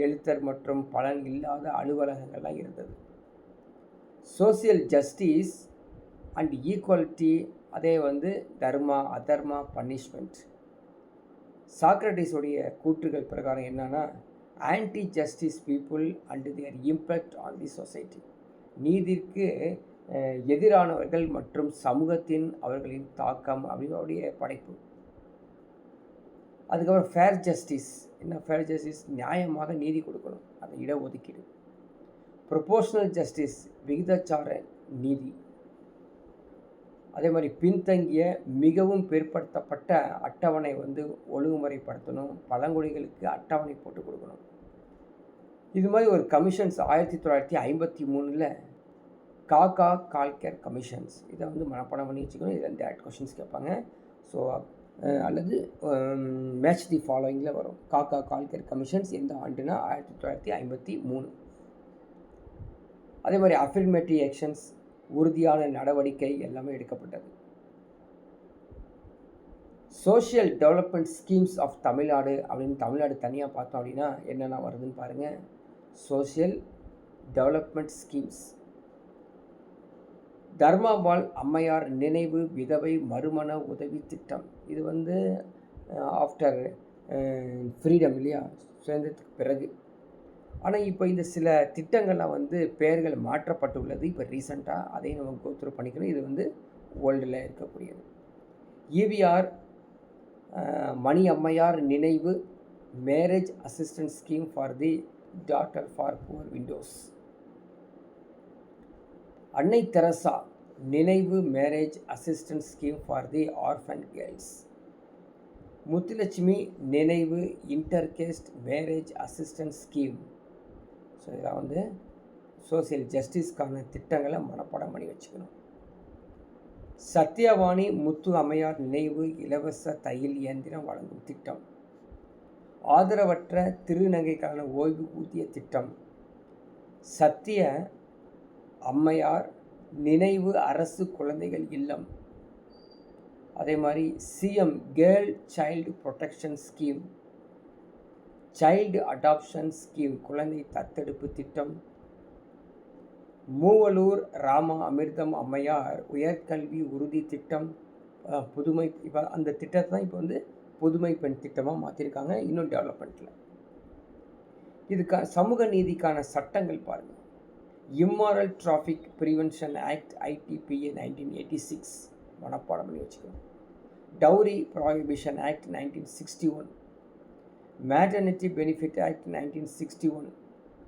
எழுத்தர் மற்றும் பலன் இல்லாத அலுவலகங்கள்லாம் இருந்தது. சோசியல் ஜஸ்டிஸ் அண்ட் ஈக்குவாலிட்டி, அதே தர்மா அதர்மா பனிஷ்மெண்ட். சாக்ரட்டிஸோடைய கூற்றுகள் பிரகாரம் என்னன்னா, anti justice people and their impact on the society, நீதிக்கு எதிரானவர்கள் மற்றும் சமூகத்தின் அவர்களின் தாக்கம் அப்படிங்களுடைய படைப்பு. அதுக்கப்புறம் ஃபேர் ஜஸ்டிஸ், என்ன ஃபேர் ஜஸ்டிஸ், நியாயமாக நீதி கொடுக்கணும், அது இடஒதுக்கீடு. ப்ரொபோஷனல் ஜஸ்டிஸ், விகிதாச்சார நீதி. அதே மாதிரி பின்தங்கிய மிகவும் பிற்படுத்தப்பட்ட அட்டவணை ஒழுங்குமுறைப்படுத்தணும், பழங்குடிகளுக்கு அட்டவணை போட்டு கொடுக்கணும். இது மாதிரி ஒரு கமிஷன்ஸ் 1953 காக்கா கால்கர் கமிஷன்ஸ், இதை மனப்பாடம் பண்ணி வச்சுக்கணும். இதில் டேரக்ட் கொஷின்ஸ் கேட்பாங்க. ஸோ அல்லது மேட்ச் தி ஃபாலோயிங்கில் வரும். காக்கா கால்கர் கமிஷன்ஸ் எந்த ஆண்டுனா 1953. அதே மாதிரி அஃபிர்மேட்டிவ் ஆக்ஷன்ஸ், உறுதியான நடவடிக்கை எல்லாமே எடுக்கப்பட்டது. Social development schemes of Tamil Nadu அப்படின்னு தமிழ்நாடு தனியாக பார்த்தோம் அப்படின்னா என்னென்ன வருதுன்னு பாருங்கள். சோஷியல் டெவலப்மெண்ட் ஸ்கீம்ஸ், தர்மாபால் அம்மையார் நினைவு விதவை மறுமண உதவி திட்டம். இது ஆஃப்டர் ஃப்ரீடம் இல்லையா, சுதந்திரத்துக்கு பிறகு. ஆனால் இப்போ இந்த சில திட்டங்கள்லாம் பெயர்கள் மாற்றப்பட்டுள்ளது இப்போ ரீசெண்டாக. அதையும் நம்ம கோத்ரூ பண்ணிக்கணும். இது ஓல்டில் இருக்கக்கூடியது. EVR மணி அம்மையார் நினைவு marriage assistance scheme for the daughter for poor widows. அன்னை தெரசா நினைவு marriage assistance scheme for the orphan girls. Muthulakshmi நினைவு intercaste marriage assistance scheme. So இதெல்லாம் சோசியல் ஜஸ்டிஸ்க்கான திட்டங்களை மனப்பாடம் பண்ணி வச்சுக்கணும். சத்யவாணி முத்து அம்மையார் நினைவு இலவச தையல் இயந்திரம் வழங்கும் திட்டம். ஆதரவற்ற திருநங்கைக்கான ஓய்வூதிய திட்டம். சத்திய அம்மையார் நினைவு அரசு குழந்தைகள் இல்லம். அதே மாதிரி CM girl child protection scheme, child adoption scheme, குழந்தை தத்தெடுப்பு திட்டம். மூவலூர் ராமா அமிர்தம் அம்மையார் உயர்கல்வி உறுதி திட்டம், புதுமை. இப்போ அந்த திட்டத்தை தான் இப்போ புதுமை பெண் திட்டமாக மாற்றிருக்காங்க, இன்னும் டெவலப்மெண்ட்டில். இதுக்கான சமூக நீதிக்கான சட்டங்கள் பாருங்கள். Immoral traffic prevention act ITPA 1986 மனப்பாடம் பண்ணி வச்சுக்கணும். Dowry prohibition act 1961, maternity benefit act 1961,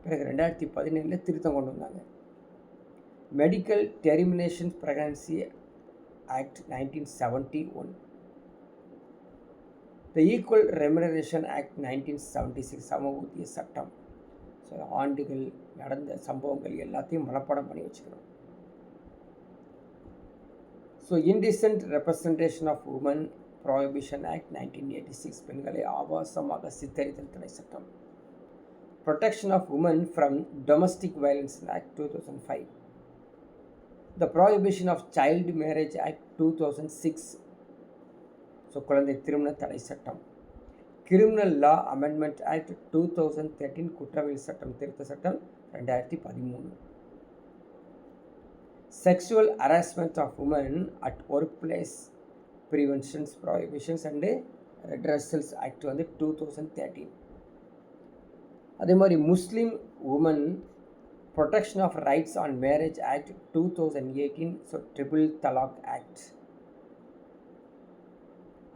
பிறகு 2017 திருத்தம் கொண்டு வந்தாங்க. மெடிக்கல் டெர்மினேஷன் ப்ரெக்னன்சி ஆக்ட் 1971, த ஈக்குவல் ரெமுனரேஷன் ஆக்ட் 1976 சம ஊதிய சட்டம். ஸோ ஆண்டுகள் நடந்த சம்பவங்கள் எல்லாத்தையும் மனப்பாடம் பண்ணி வச்சுக்கிறோம். So indecent representation of women prohibition act 1986 பெண்களை ஆபாசமாக சித்தரித்தல் தடை சட்டம். Protection of women from domestic violence act 2005, the prohibition of child marriage act 2006, so குழந்தை திருமண தடை சட்டம். கிரிமினல் லா அமெண்ட்மெண்ட் ஆக்ட் 2013 குற்றவியல் சட்டம் திருத்த சட்டம் 2013. Sexual harassment of women at work place preventions prohibitions and redressals act 2013. அதே மாதிரி Muslim women protection of rights on marriage act 2018, so triple talaq act.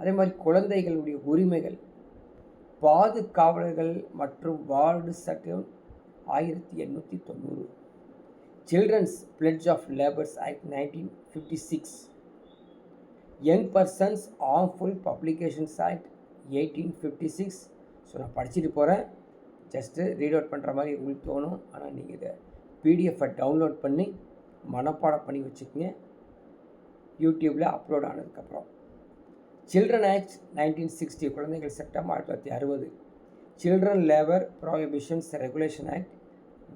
அதே மாதிரி குழந்தைகளுடைய உரிமைகள் பாதுகாவலர்கள் மற்றும் வார்டு சட்டம் 1890, children's pledge of labours act 1956, young persons harmful publications act 1856. So நான் படிச்சுட்டு போகிறேன், ஜஸ்ட்டு ரீட் அவுட் பண்ணுற மாதிரி உங்களுக்கு தோணும். ஆனால் நீங்கள் இதை பிடிஎஃப்பை டவுன்லோட் பண்ணி மனப்பாடம் பண்ணி வச்சுக்கோங்க, யூடியூப்பில் அப்லோட் ஆனதுக்கப்புறம். சில்ட்ரன் ஆக்ட் 1960 குழந்தைகள் சட்டம் 1960, சில்ட்ரன் லேபர் ப்ராஹிபிஷன்ஸ் ரெகுலேஷன் ஆக்ட்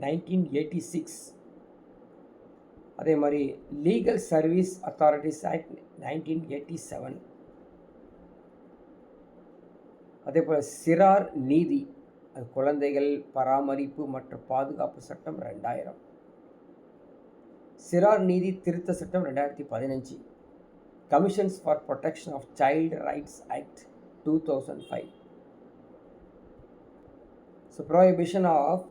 1986, அதே மாதிரி லீகல் சர்வீஸ் அத்தாரிட்டிஸ் ஆக்ட் 1987, அதே போல் சிறார் நீதி அது குழந்தைகள் பராமரிப்பு மற்றும் பாதுகாப்பு சட்டம் 2000, சிறார் நீதி திருத்த சட்டம் 2015, commissions for protection of child rights act 2005, so prohibition of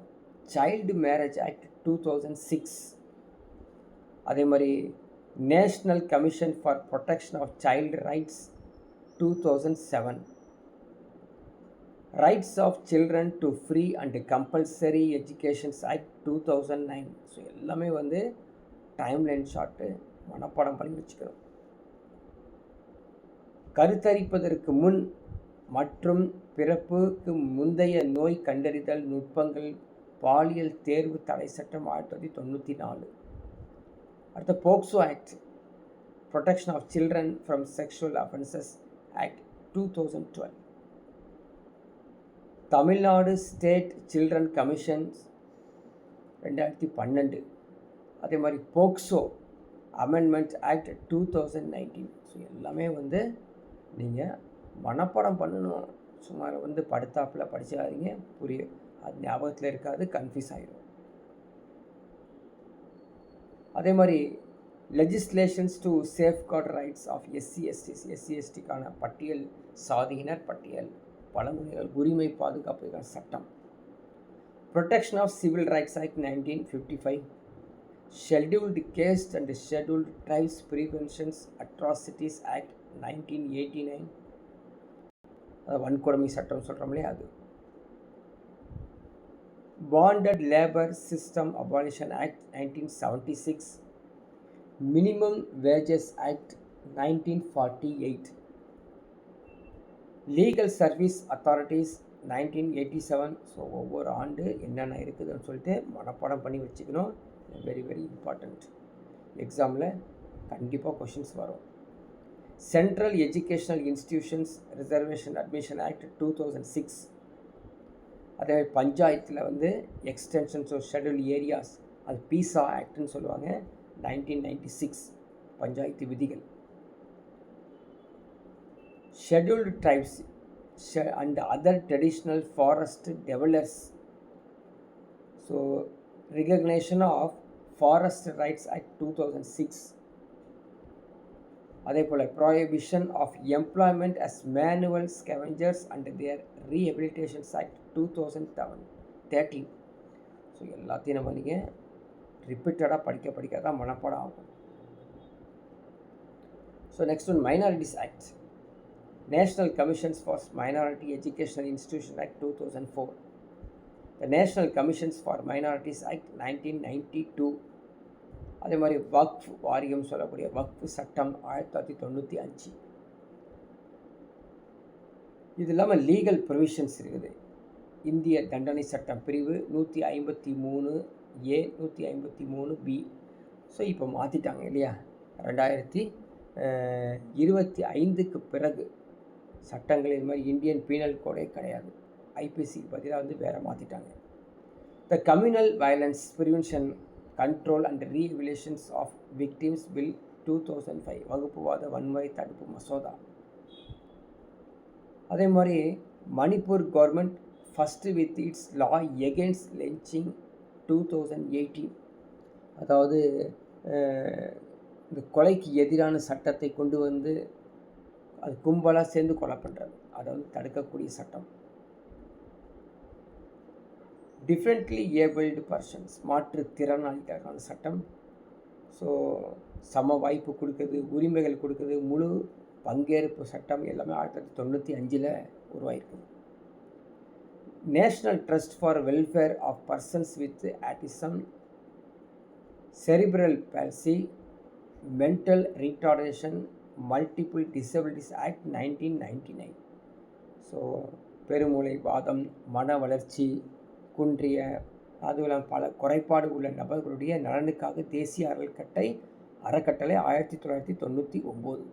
child marriage act 2006, அதே மாதிரி national commission for protection of child rights 2007, rights of children to free and compulsory educations act 2009. So எல்லாமே டைம்லைன் ஷார்ட்டு மனப்பாடம் பண்ணி வச்சுக்கிறோம். கருத்தரிப்பதற்கு முன் மற்றும் பிறப்புக்கு முந்தைய நோய் கண்டறிதல் நுட்பங்கள் பாலியல் தேர்வு தடை சட்டம் 1994. அடுத்த POCSO act protection of children from sexual offences act 2012, Tamil Nadu state children commissions 2012, அதே மாதிரி போக்சோ அமெண்ட்மெண்ட் ஆக்ட் 2019. ஸோ எல்லாமே நீங்கள் மனப்பாடம் பண்ணணும். சுமார் படுத்தாப்பில் படிச்சாதீங்க, அது ஞாபகத்தில் இருக்காது, கன்ஃபியூஸ் ஆகிடும். அதே மாதிரி legislations to safeguard rights of SC எஸ்டிக்கான பட்டியல் சாதியினர் பட்டியல் பழங்குடியினர் உரிமை பாதுகாப்புக்கான சட்டம். Protection of civil rights act 1955, scheduled caste and scheduled tribes preventions atrocities act 1989, வன்கொடுமை சட்டம் சொல்கிறோம் இல்லையா அது. Bonded labour system abolition act 1976, minimum wages act 1948, legal service authorities 1987. So ஒவ்வொரு ஆண்டு என்னென்ன இருக்குதுன்னு சொல்லிட்டு மனப்பாடம் பண்ணி வச்சுக்கணும். வெரி வெரி இம்பார்ட்டண்ட், எக்ஸாமில் கண்டிப்பாக கொஷின்ஸ் வரும். Central educational institutions reservation admission act 2006, அதே பஞ்சாயத்தில் எக்ஸ்டென்ஷன்ஸ் ஆஃப் ஷெட்யூல் ஏரியாஸ் அது பீசா ஆக்ட்னு சொல்லுவாங்க 1996 பஞ்சாயத்து விதிகள். Scheduled tribes and other traditional forest developers, so recognition of forest rights act 2006, அதே போல் prohibition of employment as manual scavengers and their rehabilitations act 2013. So எல்லாத்தையும் நம்ம நீங்கள் ரிப்பீட்டடாக படிக்க தான் மனப்பாடம் ஆகும். So next one minorities act, national commissions for minority educational institution act 2004, the national commissions for minorities act 1992. அதே மாதிரி வக்ஃப் வாரியம் சொல்லக்கூடிய வக்ஃப் சட்டம் 1995. இது இல்லாமல் லீகல் ப்ரொவிஷன்ஸ் இருக்குது. இந்திய தண்டனை சட்டம் பிரிவு 153A 153B. ஸோ இப்போ மாற்றிட்டாங்க இல்லையா, 2025க்கு பிறகு சட்டங்கள் இது மாதிரி இந்தியன் பீனல் கோடே கிடையாது, ஐபிசிக்கு பதிலாக வந்து வேறு மாற்றிட்டாங்க. The communal violence prevention control and rehabilitations of victims bill 2005, வகுப்புவாத வன்முறை தடுப்பு மசோதா. அதே மாதிரி Manipur government first with its law against lynching 2018, அதாவது இந்த கொலைக்கு எதிரான சட்டத்தை கொண்டு வந்து அது கும்பலாக சேர்ந்து கொலை பண்ணுறது, அதை வந்து தடுக்கக்கூடிய சட்டம். டிஃப்ரெண்ட்லி ஏபிள்டு பர்சன்ஸ், மாற்றுத்திறனாளிகளுக்கான சட்டம். ஸோ சம வாய்ப்பு கொடுக்குறது, உரிமைகள் கொடுக்குறது, முழு பங்கேற்பு சட்டம் எல்லாமே 1995 உருவாயிருக்குது. National trust for welfare of persons with autism, cerebral palsy, mental retardation, multiple disabilities act 1999. So பெருமூளை வாதம், மன வளர்ச்சி குன்றிய, அதுவும் பல குறைபாடு உள்ள நபர்களுடைய நலனுக்காக தேசிய அறக்கட்டளை 1999.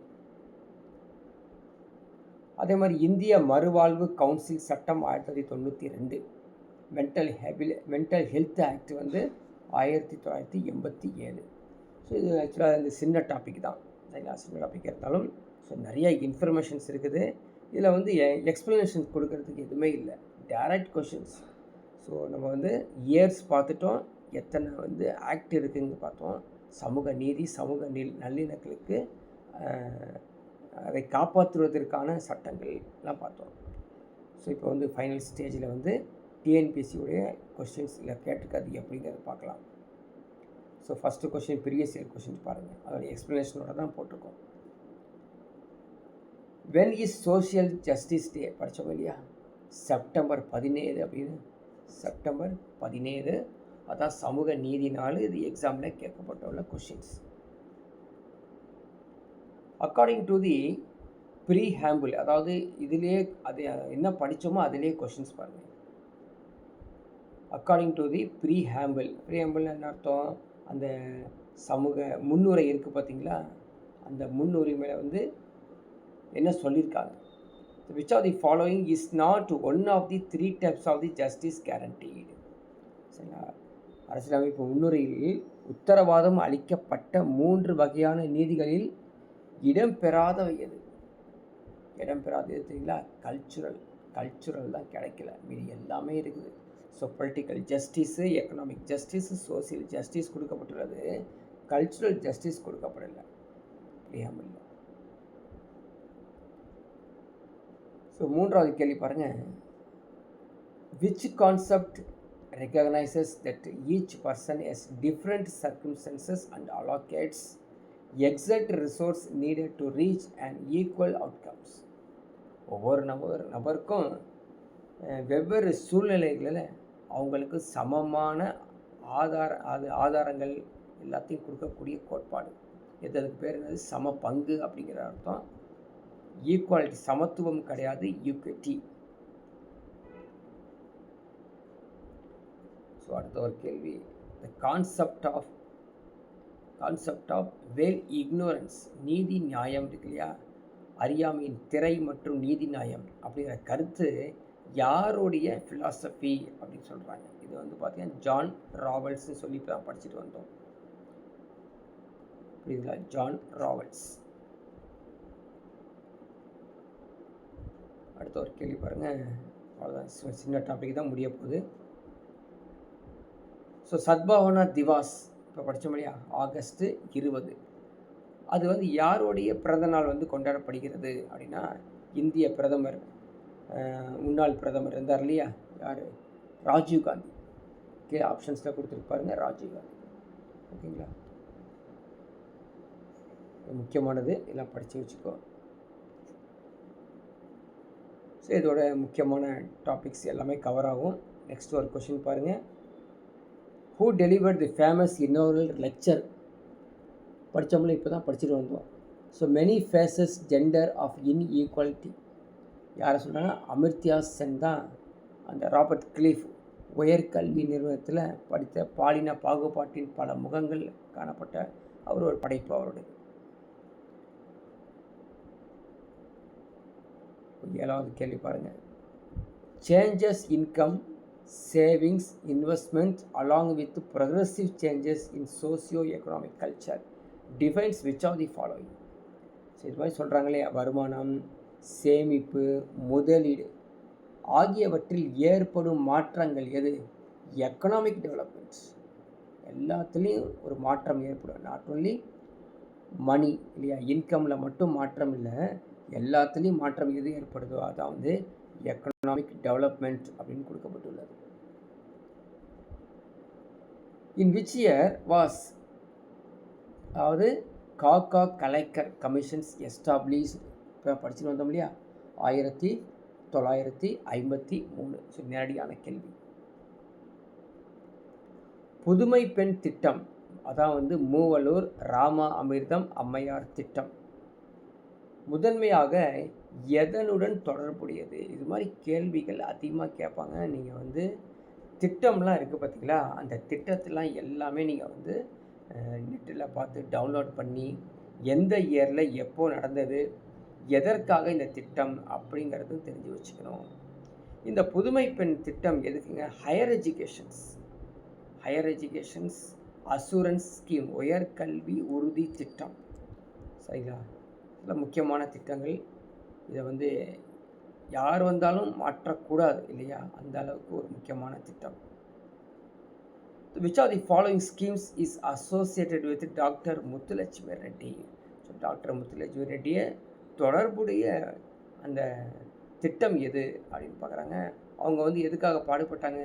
அதே மாதிரி இந்திய மறுவாழ்வு கவுன்சில் சட்டம் 1992. மென்டல் ஹெல்த் ஆக்ட் வந்து 1987. ஸோ இது ஆக்சுவலாக இந்த சின்ன டாபிக் தான், சரிங்களா, சின்ன டாபிக் இருந்தாலும் ஸோ நிறைய இன்ஃபர்மேஷன்ஸ் இருக்குது. இதில் வந்து எக்ஸ்ப்ளனேஷன் கொடுக்கறதுக்கு எதுவுமே இல்லை, டைரக்ட் கொஷின்ஸ். ஸோ நம்ம வந்து இயர்ஸ் பார்த்துட்டோம், எத்தனை வந்து ஆக்ட் இருக்குதுன்னு பார்த்தோம், சமூக நீதி சமூக நல்லிணக்கங்களுக்கு அதை காப்பாற்றுவதற்கான சட்டங்கள்லாம் பார்த்தோம். ஸோ இப்போ வந்து ஃபைனல் ஸ்டேஜில் வந்து டிஎன்பிஎஸ்சியுடைய கொஸ்டின்ஸில் கேட்டிருக்காது எப்படிங்கிறத பார்க்கலாம். So first question previous year questions பாருங்கள், அதோடைய எக்ஸ்ப்ளனேஷனோட தான் போட்டிருக்கோம். வென் இஸ் சோஷியல் ஜஸ்டிஸ் டே படித்தோம் இல்லையா, செப்டம்பர் 17 அப்படின்னு, செப்டம்பர் 17 அதான் சமூக நீதி நாள். இது எக்ஸாமில் கேட்கப்பட்டுள்ள கொஷின்ஸ். அக்கார்டிங் டு தி ப்ரீஹாம்பிள், அதாவது இதிலே அது என்ன படித்தோமோ அதிலே கொஷின்ஸ் பாருங்கள். அக்கார்டிங் டு தி ப்ரீஹாம்பிள் என்ன அர்த்தம், அந்த சமூக முன்னுரை இருக்குது பார்த்தீங்களா, அந்த முன்னுரிமையில் வந்து என்ன சொல்லியிருக்காங்க. Which of the following is not one of the 3 types of the justice guaranteed? சரிங்களா, அரசியலமைப்பு முன்னுரையில் உத்தரவாதம் அளிக்கப்பட்ட 3 வகையான நீதிகளில் இடம்பெறாதவை எது? இடம்பெறாதது தெரியுங்களா, கல்ச்சுரல் தான் கிடைக்கல, மீதி எல்லாமே இருக்குது. So political justice, economic justice, social justice கொடுக்கப்பட்டுள்ளது, கல்ச்சுரல் ஜஸ்டிஸ் கொடுக்கப்படலை ப்ரீஹாம்பிள்ல. ஸோ மூன்றாவது கேள்வி பாருங்கள், which concept recognizes that each person has different circumstances and allocates exact resource needed to reach and equal outcomes. ஒவ்வொரு நபருக்கும் வெவ்வேறு சூழ்நிலைகளில் அவங்களுக்கு சமமான ஆதாரங்கள் எல்லாத்தையும் கொடுக்கக்கூடிய கோட்பாடு. எதற்கு பேர் என்னது, சம பங்கு அப்படிங்கிற அர்த்தம். ஈக்குவாலிட்டி, சமத்துவம் கிடையாது, ஈக்விட்டி. ஸோ அடுத்த ஒரு கேள்வி, the concept of veil ignorance, நீதி நியாயம் இருக்கு இல்லையா, அறியாமையின் திரை மற்றும் நீதி நியாயம் அப்படிங்கிற கருத்து யாருடைய ஃபிலாசபி அப்படின்னு சொல்கிறாங்க. இது வந்து பார்த்தீங்கன்னா ஜான் ராவல்ஸ்ன்னு சொல்லி இப்போ தான் படிச்சுட்டு வந்தோம், புரியுதுங்களா, ஜான் ராவல்ஸ். அடுத்த ஒரு கேள்வி பாருங்கள், அவ்வளோதான், சின்ன டாபிக் தான் முடிய போகுது. ஸோ சத்பாவனா திவாஸ் இப்போ படித்தோம் இல்லையா, ஆகஸ்ட் 20, அது வந்து யாருடைய பிறந்த நாள் வந்து கொண்டாடப்படுகிறது அப்படின்னா, இந்திய பிரதமர், முன்னாள் பிரதமர் இருந்தார் இல்லையா, யார், ராஜீவ் காந்தி. ஓகே, ஆப்ஷன்ஸில் கொடுத்துருப்பாருங்க, ராஜீவ் காந்தி. ஓகேங்களா, முக்கியமானது, எல்லாம் படித்து வச்சுக்கோ. ஸோ இதோட முக்கியமான டாபிக்ஸ் எல்லாமே கவர் ஆகும். நெக்ஸ்ட் ஒரு கொஷின் பாருங்கள். Who delivered the famous inaugural lecture? படித்தோம்ல, இப்போ தான் படிச்சுட்டு வந்தோம். So many faces gender of inequality. யாரை சொல்கிறாங்கன்னா, அமிர்த்யா சென் தான் அந்த ராபர்ட் கிளிஃப் உயர்கல்வி நிறுவனத்தில் படித்த பாலின பாகுபாட்டின் பல முகங்கள் காணப்பட்ட அவர் ஒரு படைப்பு அவருடைய. 7வது கேள்வி பாருங்கள். Changes income, savings, investment along with progressive changes in socio economic culture defines which of the following. So இது மாதிரி சொல்கிறாங்களே, வருமானம், சேமிப்பு, முதலீடு ஆகியவற்றில் ஏற்படும் மாற்றங்கள் எது? Economic developments. எல்லாத்துலேயும் ஒரு மாற்றம் ஏற்படும். நாட் ஓன்லி மணி இல்லையா, இன்கமில் மட்டும் மாற்றம் இல்லை, எல்லாத்துலேயும் மாற்றம் எது ஏற்படுதோ அதான் வந்து எக்கனாமிக் டெவலப்மெண்ட் அப்படின்னு கொடுக்கப்பட்டுள்ளது. இன் விச் இயர் வாஸ், அதாவது காக்கா கலைக்கர் கமிஷன்ஸ் எஸ்டாப்ளிஷ், இப்போ படிச்சுட்டு வந்தோம் இல்லையா, 1953. ஸோ நேரடியான கேள்வி. புதுமை பெண் திட்டம், அதான் வந்து மூவலூர் ராமா அமிர்தம் அம்மையார் திட்டம் முதன்மையாக எதனுடன் தொடர்புடையது? இது மாதிரி கேள்விகள் அதிகமாக கேட்பாங்க. நீங்கள் வந்து திட்டம்லாம் இருக்குது பார்த்தீங்களா, அந்த திட்டத்தெல்லாம் எல்லாமே நீங்கள் வந்து நெட்டில் பார்த்து டவுன்லோட் பண்ணி எந்த இயரில் எப்போ நடந்தது, எதற்காக இந்த திட்டம் அப்படிங்கிறதும் தெரிஞ்சு வச்சுக்கணும். இந்த புதுமை பெண் திட்டம் எதுக்குங்க? ஹையர் எஜுகேஷன்ஸ் அசூரன்ஸ் ஸ்கீம், உயர்கல்வி உறுதி திட்டம். சரிங்களா, இதில் முக்கியமான திட்டங்கள். இதை வந்து யார் வந்தாலும் மாற்றக்கூடாது இல்லையா, அந்த அளவுக்கு ஒரு முக்கியமான திட்டம். Which of the following schemes is associated with doctor Muthulakshmi Reddy? So doctor Muthulakshmi ரெட்டியை தொடர்புடைய அந்த திட்டம் எது அப்படின்னு பார்க்குறாங்க. அவங்க வந்து எதுக்காக பாடுபட்டாங்க?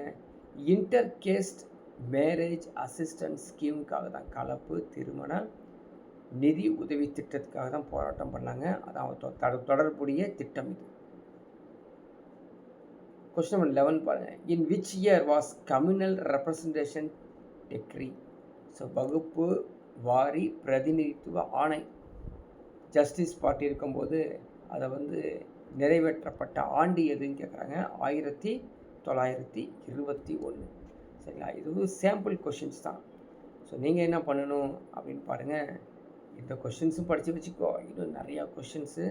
இன்டர் கேஸ்ட் மேரேஜ் அசிஸ்டன்ஸ் ஸ்கீமுக்காக தான், கலப்பு திருமண நிதி உதவி திட்டத்துக்காக தான் போராட்டம் பண்ணாங்க. அதான் தொடர்புடைய திட்டம் இது. கொஸ்டின் நம்பர் 11 பாருங்கள். In which year was communal representation decree? So வகுப்பு வாரி பிரதிநிதித்துவ ஆணை ஜஸ்டிஸ் பார்ட்டி இருக்கும்போது அதை வந்து நிறைவேற்றப்பட்ட ஆண்டு எதுன்னு கேட்குறாங்க. 1921. சரிங்களா, இது வந்து சாம்பிள் கொஷின்ஸ் தான். ஸோ நீங்கள் என்ன பண்ணணும் அப்படின்னு பாருங்கள், இந்த கொஷின்ஸும் படித்து வச்சுக்கோ. இன்னும் நிறையா கொஷின்ஸு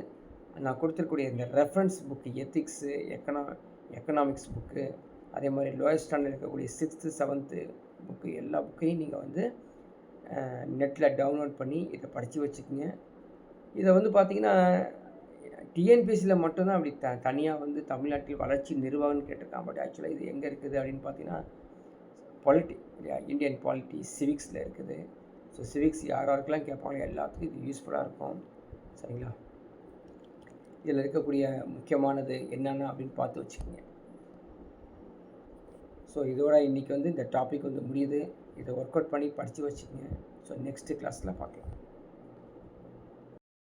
நான் கொடுத்துருக்கூடிய இந்த reference book, ethics, economics book, அதே மாதிரி லோயர் ஸ்டாண்டர்ட் இருக்கக்கூடிய 6th 7th புக்கு, எல்லா புக்கையும் நீங்கள் வந்து நெட்டில் டவுன்லோட் பண்ணி இதை படித்து வச்சுக்கோங்க. இதை வந்து பார்த்திங்கன்னா டிஎன்பிசியில் மட்டும்தான் அப்படி தனியாக வந்து தமிழ்நாட்டில் வளர்ச்சி நிர்வாகம்னு கேட்டிருக்கான். பட் ஆக்சுவலாக இது எங்கே இருக்குது அப்படின்னு பார்த்தீங்கன்னா, பாலிட்டி இல்லையா, இந்தியன் பாலிட்டி சிவிக்ஸில் இருக்குது. ஸோ சிவிக்ஸ் யாருக்கெல்லாம் கேட்பாங்களோ எல்லாத்துக்கும் இது யூஸ்ஃபுல்லாக இருக்கும். சரிங்களா, இதில் இருக்கக்கூடிய முக்கியமானது என்னென்ன அப்படின்னு பார்த்து வச்சுக்கோங்க. ஸோ இதோட இன்றைக்கி வந்து இந்த டாபிக் வந்து முடியுது. இதை ஒர்க் அவுட் பண்ணி படித்து வச்சுக்கோங்க. ஸோ நெக்ஸ்ட்டு கிளாஸில் பார்க்கலாம்.